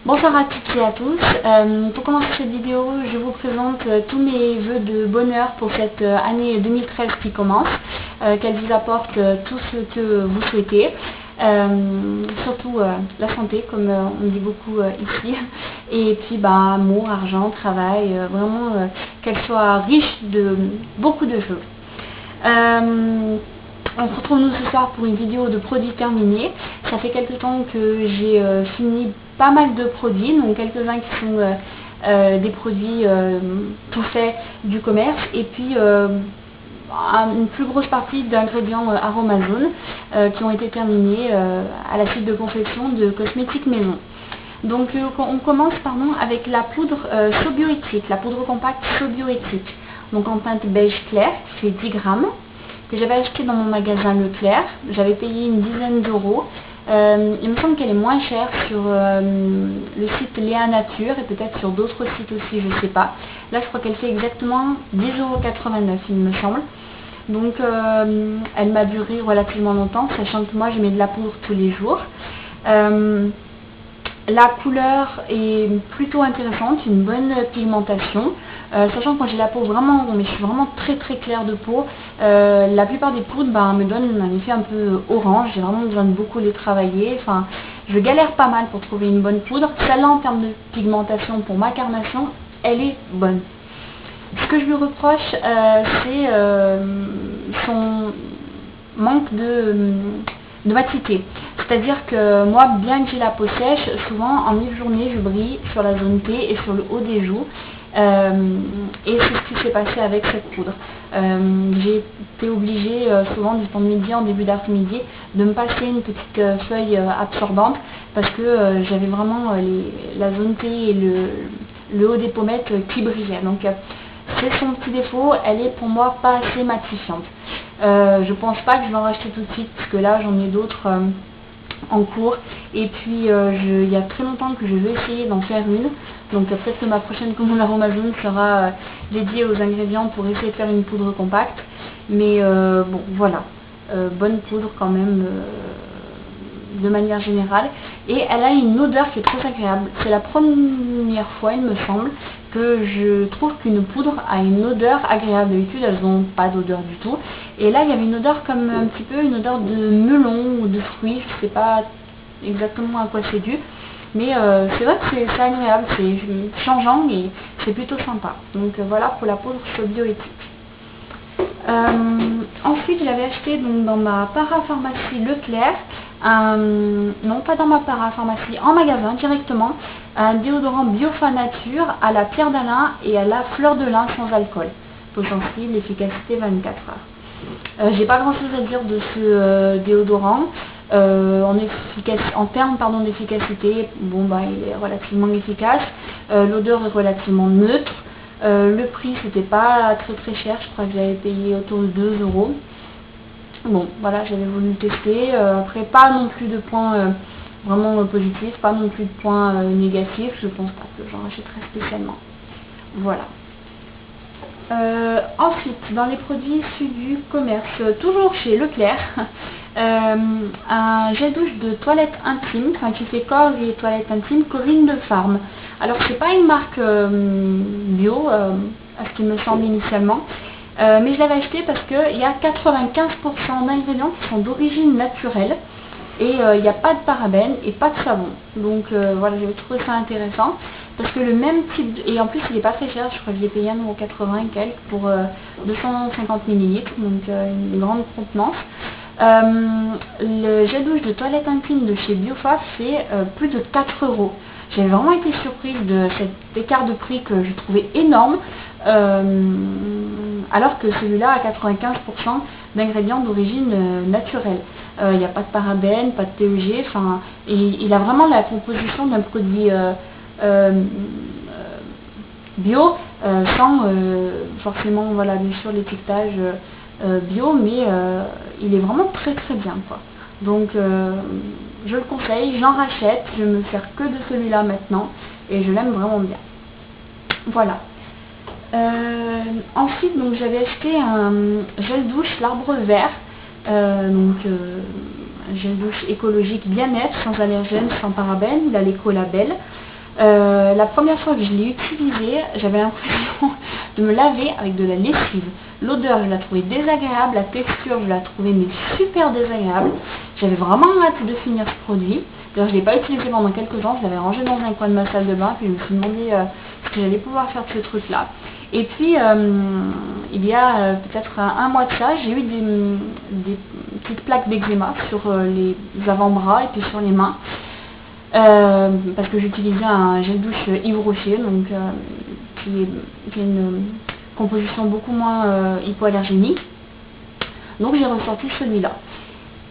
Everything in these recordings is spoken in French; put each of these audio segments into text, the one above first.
Bonsoir à toutes et à tous. Pour commencer cette vidéo, je vous présente tous mes vœux de bonheur pour cette année 2013 qui commence, qu'elle vous apporte tout ce que vous souhaitez, surtout la santé comme on dit beaucoup ici, et puis amour, argent, travail, vraiment qu'elle soit riche de beaucoup de choses. On se retrouve nous ce soir pour une vidéo de produits terminés. Ça fait quelques temps que j'ai fini pas mal de produits, donc quelques-uns qui sont des produits tout faits du commerce, et puis une plus grosse partie d'ingrédients Aromazone qui ont été terminés à la suite de confection de cosmétiques maison. Donc on commence avec la poudre sobioéthique, la poudre compacte sobioéthique, donc en teinte beige clair, qui fait 10 grammes. Que j'avais acheté dans mon magasin Leclerc. J'avais payé une dizaine d'euros. Il me semble qu'elle est moins chère sur le site Léa Nature et peut-être sur d'autres sites aussi, je ne sais pas. Là, je crois qu'elle fait exactement 10,89 €, il me semble. Donc, elle m'a duré relativement longtemps, sachant que moi, je mets de la poudre tous les jours. La couleur est plutôt intéressante, une bonne pigmentation, sachant que moi j'ai la peau vraiment, mais je suis vraiment très claire de peau. La plupart des poudres me donnent un effet un peu orange, j'ai vraiment besoin de beaucoup les travailler. Enfin, je galère pas mal pour trouver une bonne poudre. Celle-là, en termes de pigmentation pour ma carnation, elle est bonne. Ce que je lui reproche, c'est son manque de matité. C'est-à-dire que moi, bien que j'ai la peau sèche, souvent en mi-journée je brille sur la zone T et sur le haut des joues. Et c'est ce qui s'est passé avec cette poudre. J'ai été obligée souvent du temps de midi en début d'après-midi de me passer une petite feuille absorbante parce que j'avais vraiment la zone T et le haut des pommettes qui brillaient. Donc c'est son petit défaut, elle est pour moi pas assez matifiante. Je pense pas que je vais en racheter tout de suite parce que là j'en ai d'autres en cours, et puis il y a très longtemps que je veux essayer d'en faire une, donc peut-être que ma prochaine commande Aromazone sera dédiée aux ingrédients pour essayer de faire une poudre compacte, mais bon voilà, bonne poudre quand même de manière générale, et elle a une odeur qui est très agréable. C'est la première fois, il me semble, que je trouve qu'une poudre a une odeur agréable. D'habitude elles n'ont pas d'odeur du tout, et là il y avait une odeur comme un petit peu une odeur de melon ou de fruits, je sais pas exactement à quoi c'est dû, mais c'est vrai que c'est agréable, c'est changeant et c'est plutôt sympa. Donc voilà pour la poudre sobioéthique. Ensuite j'avais acheté donc dans ma parapharmacie Leclerc, non pas dans ma parapharmacie, en magasin directement, un déodorant Biofa Nature à la pierre d'Alain et à la fleur de lin sans alcool. Potentiel, efficacité 24 heures. J'ai pas grand chose à dire de ce déodorant. En termes d'efficacité, bon il est relativement efficace. L'odeur est relativement neutre. Le prix c'était pas très cher, je crois que j'avais payé autour de 2 €. Bon voilà, j'avais voulu le tester. Après pas non plus de points vraiment positifs, pas non plus de points négatifs, je pense pas que j'en achèterai spécialement. Voilà. Ensuite, dans les produits issus du commerce, toujours chez Leclerc, un gel douche de toilette intime, qui fait corps et toilette intime, Corinne de Farm. Alors c'est pas une marque bio, à ce qu'il me semble initialement, mais je l'avais acheté parce qu'il y a 95% d'ingrédients qui sont d'origine naturelle, et il n'y a pas de parabènes et pas de savon. Donc voilà, j'avais trouvé ça intéressant parce que le même type et en plus il n'est pas très cher, je crois que je l'ai payé 1,80 € et quelques pour 250 ml, donc une grande contenance. Le gel douche de toilette intime de chez Biofa fait plus de 4 €. J'ai vraiment été surprise de cet écart de prix que je trouvais énorme, alors que celui-là a 95% d'ingrédients d'origine naturelle. Il n'y a pas de parabènes, pas de TEG, et il a vraiment la composition d'un produit bio, sans forcément bien sûr l'étiquetage bio, mais il est vraiment très bien quoi. Donc je le conseille, j'en rachète, je vais me faire que de celui-là maintenant et je l'aime vraiment bien. Voilà. Ensuite donc j'avais acheté un gel douche l'arbre vert, un gel douche écologique bien net, sans allergènes, sans parabènes, il a l'écolabel. La première fois que je l'ai utilisé, j'avais l'impression de me laver avec de la lessive. L'odeur, je la trouvais désagréable, la texture, je la trouvais mais super désagréable. J'avais vraiment hâte de finir ce produit. D'ailleurs, je ne l'ai pas utilisé pendant quelques temps, je l'avais rangé dans un coin de ma salle de bain, puis je me suis demandé ce que j'allais pouvoir faire de ce truc-là. Et puis, il y a peut-être un mois de ça, j'ai eu des petites plaques d'eczéma sur les avant-bras et puis sur les mains. Parce que j'utilisais un gel douche Yves Rocher, donc qui est une composition beaucoup moins hypoallergénique. Donc j'ai ressorti celui-là.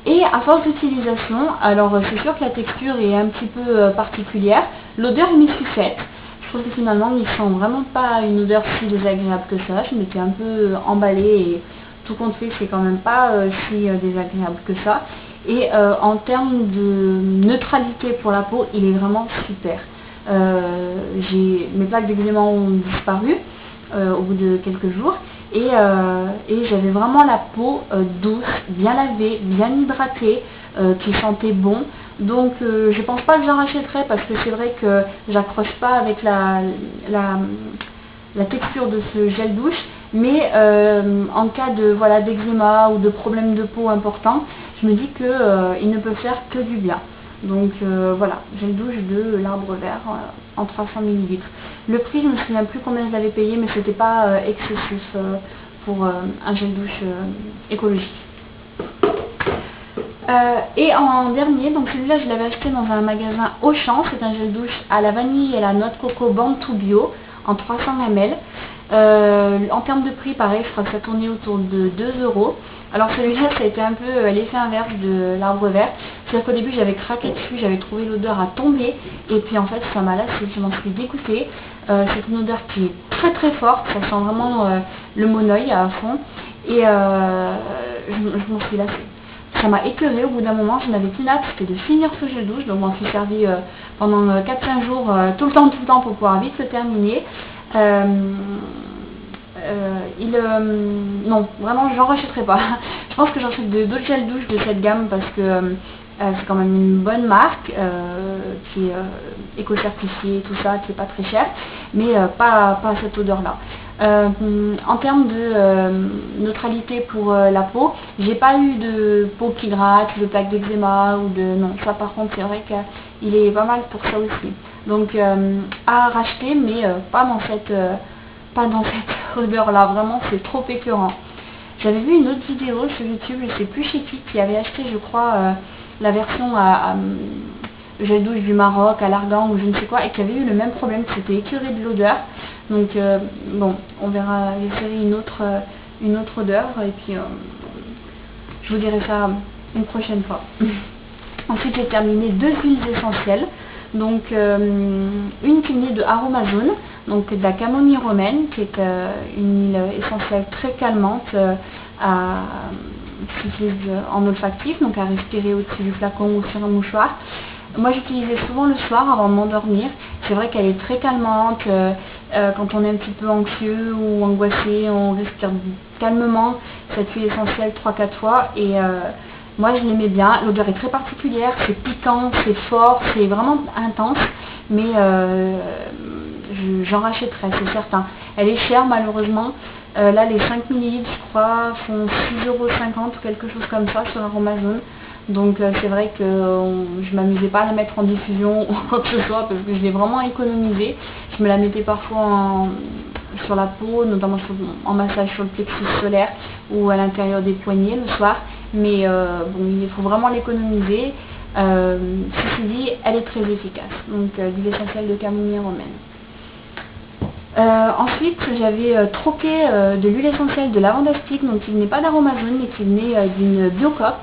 Et à force d'utilisation, alors c'est sûr que la texture est un petit peu particulière, l'odeur m'y suis faite. Je trouve que finalement il sent vraiment pas une odeur si désagréable que ça. Je m'étais un peu emballée et tout compte fait c'est quand même pas si désagréable que ça. Et en termes de neutralité pour la peau, il est vraiment super. Mes plaques d'eczéma ont disparu au bout de quelques jours et j'avais vraiment la peau douce, bien lavée, bien hydratée, qui sentait bon. Donc je pense pas que j'en rachèterai parce que c'est vrai que j'accroche pas avec la texture de ce gel douche, mais en cas de d'eczéma ou de problème de peau important, je me dis que il ne peut faire que du bien. Donc voilà, gel douche de l'Arbre Vert en 300 ml. Le prix, je ne me souviens plus combien je l'avais payé, mais c'était pas excessif pour un gel douche écologique. Et en dernier, donc celui-là je l'avais acheté dans un magasin Auchan, c'est un gel douche à la vanille et la noix de coco Bantu Bio en 300 ml. En termes de prix, pareil, je crois que ça tournait autour de 2 €. Alors celui-là, ça a été un peu l'effet inverse de l'Arbre Vert. C'est-à-dire qu'au début, j'avais craqué dessus, j'avais trouvé l'odeur à tomber, et puis en fait, ça m'a lassé, je m'en suis dégoûtée. C'est une odeur qui est très très forte, ça sent vraiment le monoeil à fond, et je m'en suis lassée. Ça m'a écœurée au bout d'un moment, je n'avais qu'une hâte, c'était de finir ce gel douche, donc je m'en suis servi pendant 4-5 jours, tout le temps pour pouvoir vite se terminer. Non, vraiment, j'en rachèterai pas. Je pense que j'achète d'autres gels douche de cette gamme parce que c'est quand même une bonne marque qui est éco-certifiée et tout ça, qui est pas très cher, mais pas cette odeur-là. En termes de neutralité pour la peau, j'ai pas eu de peau qui gratte, de plaques d'eczéma ou de... Non, ça par contre c'est vrai qu'il est pas mal pour ça aussi. Donc à racheter, mais pas dans cette odeur-là, vraiment c'est trop écœurant. J'avais vu une autre vidéo sur YouTube, je sais plus chez qui avait acheté je crois la version à gel douche du Maroc, à l'argan ou je ne sais quoi, et qui avait eu le même problème, c'était écœuré de l'odeur. Donc bon, on verra, j'essaierai une autre odeur et puis je vous dirai ça une prochaine fois. Ensuite j'ai terminé 2 huiles essentielles. Donc une qui venait de Aromazone, donc de la camomille romaine, qui est une huile essentielle très calmante qui s'utilise en olfactif, donc à respirer au-dessus du flacon ou sur un mouchoir. Moi j'utilisais souvent le soir avant de m'endormir. C'est vrai qu'elle est très calmante, quand on est un petit peu anxieux ou angoissé, on respire calmement cette huile essentielle 3-4 fois et moi je l'aimais bien, l'odeur est très particulière, c'est piquant, c'est fort, c'est vraiment intense, mais j'en rachèterai, c'est certain. Elle est chère malheureusement, là les 5 ml je crois font 6,50 € ou quelque chose comme ça sur Amazon. Donc c'est vrai que je m'amusais pas à la mettre en diffusion ou quoi que ce soit parce que je l'ai vraiment économisée. Je me la mettais parfois sur la peau, notamment en massage sur le plexus solaire ou à l'intérieur des poignets le soir. Mais bon, il faut vraiment l'économiser. Ceci dit, elle est très efficace. Donc l'huile essentielle de camomille romaine. Ensuite, j'avais troqué de l'huile essentielle de lavande astique, donc qui venait pas d'Aromazone, mais qui venait d'une Biocop.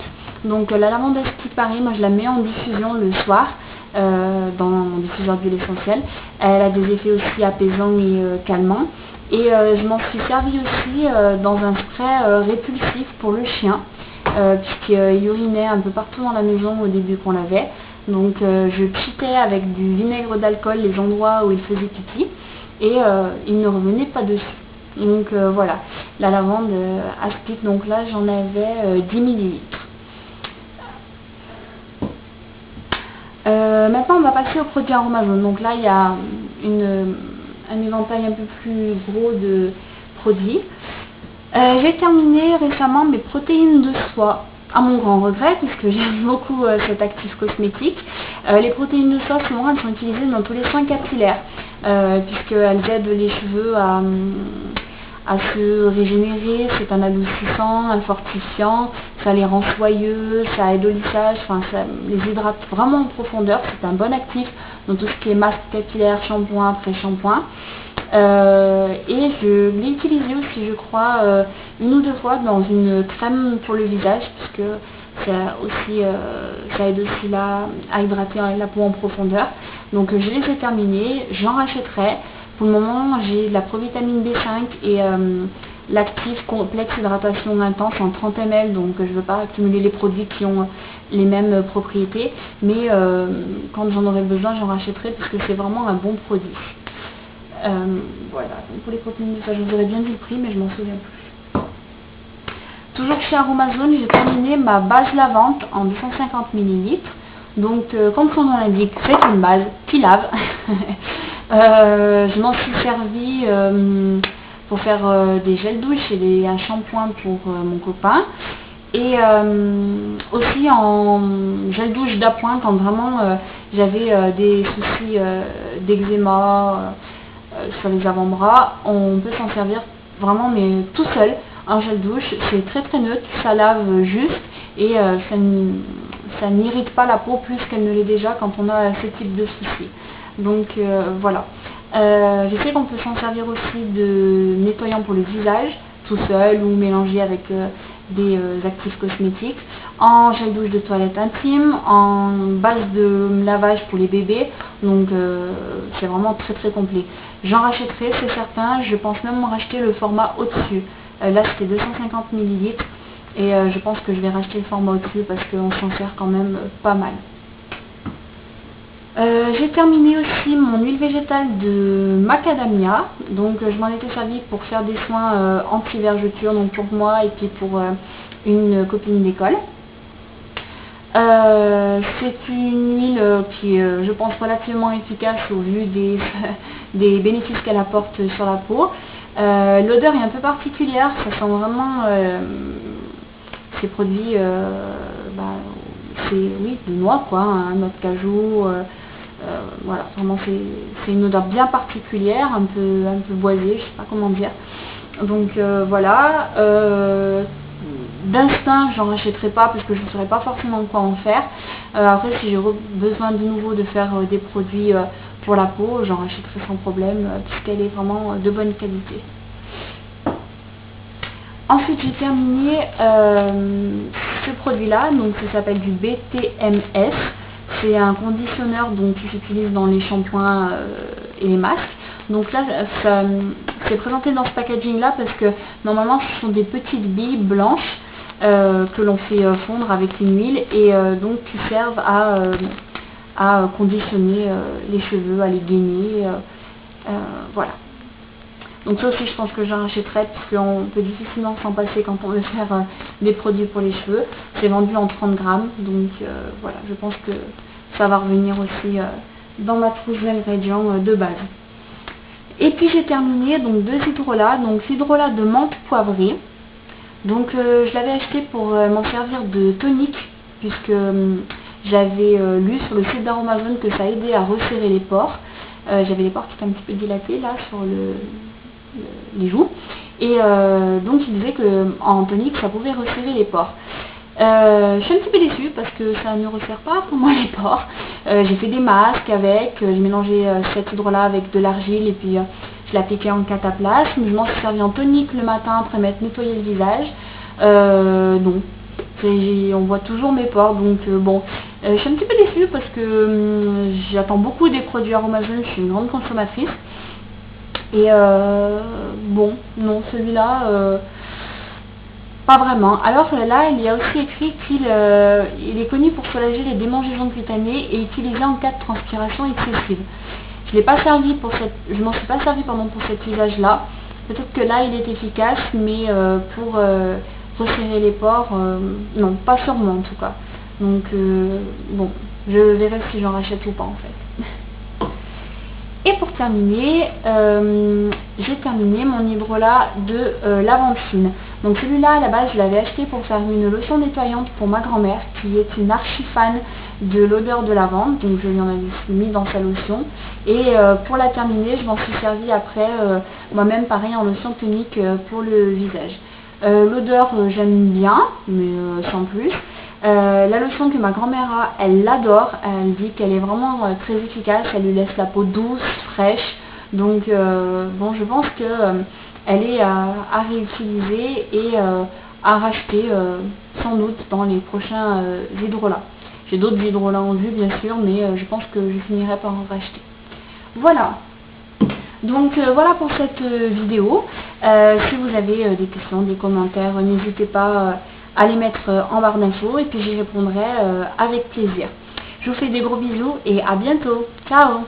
Donc la lavande astique, pareil, moi je la mets en diffusion le soir dans mon diffuseur d'huile essentielle. Elle a des effets aussi apaisants et calmants. Et je m'en suis servi aussi dans un spray répulsif pour le chien, puisqu'il urinait un peu partout dans la maison au début qu'on l'avait. Donc je pchitais avec du vinaigre d'alcool les endroits où il faisait pipi et il ne revenait pas dessus. Donc voilà, la lavande astique, donc là j'en avais 10 ml. Maintenant on va passer aux produits Aromazone. Donc là il y a un éventail un peu plus gros de produits. J'ai terminé récemment mes protéines de soie, à mon grand regret, puisque j'aime beaucoup cet actif cosmétique. Les protéines de soie, souvent, elles sont utilisées dans tous les soins capillaires, puisqu'elles aident les cheveux à se régénérer. C'est un adoucissant, un fortifiant, ça les rend soyeux, ça aide au lissage, enfin ça les hydrate vraiment en profondeur. C'est un bon actif dans tout ce qui est masque capillaire, shampoing, après-shampoing. Et je l'ai utilisé aussi, je crois, une ou deux fois dans une crème pour le visage, puisque ça aide aussi là à hydrater la peau en profondeur. Donc je les ai terminés, j'en rachèterai. Pour le moment, j'ai de la provitamine B5 et l'actif complexe hydratation intense en 30 ml, donc je ne veux pas accumuler les produits qui ont les mêmes propriétés, mais quand j'en aurai besoin, j'en rachèterai, parce que c'est vraiment un bon produit. Voilà, donc pour les protéines de soie, je vous aurais bien dit le prix, mais je m'en souviens plus. Toujours chez Aromazone, j'ai terminé ma base lavante en 250 ml. Donc, comme son nom l'indique, c'est une base qui lave. Je m'en suis servi pour faire des gels douche et un shampoing pour mon copain. Et aussi en gel douche d'appoint quand vraiment j'avais des soucis d'eczéma sur les avant-bras. On peut s'en servir vraiment, mais tout seul. Un gel douche, c'est très très neutre, ça lave juste et ça n'irrite pas la peau plus qu'elle ne l'est déjà quand on a ce type de soucis. Donc voilà. Je sais qu'on peut s'en servir aussi de nettoyant pour le visage, tout seul ou mélangé avec des actifs cosmétiques, en gel douche de toilette intime, en base de lavage pour les bébés. Donc c'est vraiment très très complet. J'en rachèterai, c'est certain. Je pense même racheter le format au-dessus. Là c'était 250 ml et je pense que je vais racheter le format au-dessus parce qu'on s'en sert quand même pas mal. J'ai terminé aussi mon huile végétale de macadamia. Donc je m'en étais servi pour faire des soins anti-vergeture, donc pour moi et puis pour une copine d'école. C'est une huile qui est, je pense, relativement efficace au vu des bénéfices qu'elle apporte sur la peau. L'odeur est un peu particulière, ça sent vraiment ces produits, c'est oui, de noix quoi, hein, noix de cajou. Voilà, vraiment c'est une odeur bien particulière, un peu boisée, je sais pas comment dire. Donc voilà. D'instinct, j'en rachèterai pas parce que je ne saurais pas forcément quoi en faire. Après, si j'ai besoin de nouveau de faire des produits pour la peau, j'en rachèterai sans problème puisqu'elle est vraiment de bonne qualité. Ensuite, j'ai terminé ce produit-là, donc ça s'appelle du BTMS. C'est un conditionneur donc, qui s'utilise dans les shampoings et les masques. Donc là, c'est présenté dans ce packaging-là parce que normalement, ce sont des petites billes blanches que l'on fait fondre avec une huile et donc qui servent à conditionner les cheveux, à les gainer. Voilà. Donc ça aussi, je pense que j'en rachèterai parce qu'on peut difficilement s'en passer quand on veut faire des produits pour les cheveux. C'est vendu en 30 grammes, donc voilà, je pense que ça va revenir aussi dans ma trousse d'ingrédients de base. Et puis j'ai terminé donc deux hydrolats, donc hydrolat de menthe poivrée. Donc je l'avais acheté pour m'en servir de tonique puisque j'avais lu sur le site d'Aromazone que ça aidait à resserrer les pores. J'avais les pores qui étaient un petit peu dilatés là sur les joues et donc il disait que en tonique ça pouvait resserrer les pores. Je suis un petit peu déçue parce que ça ne resserre pas vraiment les pores. J'ai fait des masques avec, j'ai mélangé cet hydrolat avec de l'argile et puis je l'ai appliqué en cataplasme. Je m'en suis servi en tonique le matin après m'être nettoyé le visage. Non, on voit toujours mes pores, donc bon, je suis un petit peu déçue parce que j'attends beaucoup des produits Aromazone, je suis une grande consommatrice. Et bon, non, celui-là, pas vraiment. Alors là, il y a aussi écrit qu'il est connu pour soulager les démangeaisons cutanées et utilisé en cas de transpiration excessive. Je m'en suis pas servi pour cet usage-là. Peut-être que là, il est efficace, mais pour resserrer les pores, non, pas sûrement en tout cas. Donc bon, Je verrai si j'en rachète ou pas en fait. Et pour terminer, j'ai terminé mon hydrolat de lavandine. Donc celui-là, à la base, je l'avais acheté pour faire une lotion nettoyante pour ma grand-mère, qui est une archi fan de l'odeur de lavande. Donc je lui en avais mis dans sa lotion. Et pour la terminer, je m'en suis servi après, moi-même pareil, en lotion tonique pour le visage. L'odeur, j'aime bien, mais sans plus. La lotion que ma grand-mère a, elle l'adore, elle dit qu'elle est vraiment très efficace, elle lui laisse la peau douce, fraîche, donc bon, je pense que elle est à réutiliser et à racheter sans doute dans les prochains hydrolats. J'ai d'autres hydrolats en vue bien sûr, mais je pense que je finirai par en racheter. Voilà. Donc voilà pour cette vidéo. Si vous avez des questions, des commentaires, n'hésitez pas à les mettre en barre d'infos et puis j'y répondrai avec plaisir. Je vous fais des gros bisous et à bientôt. Ciao!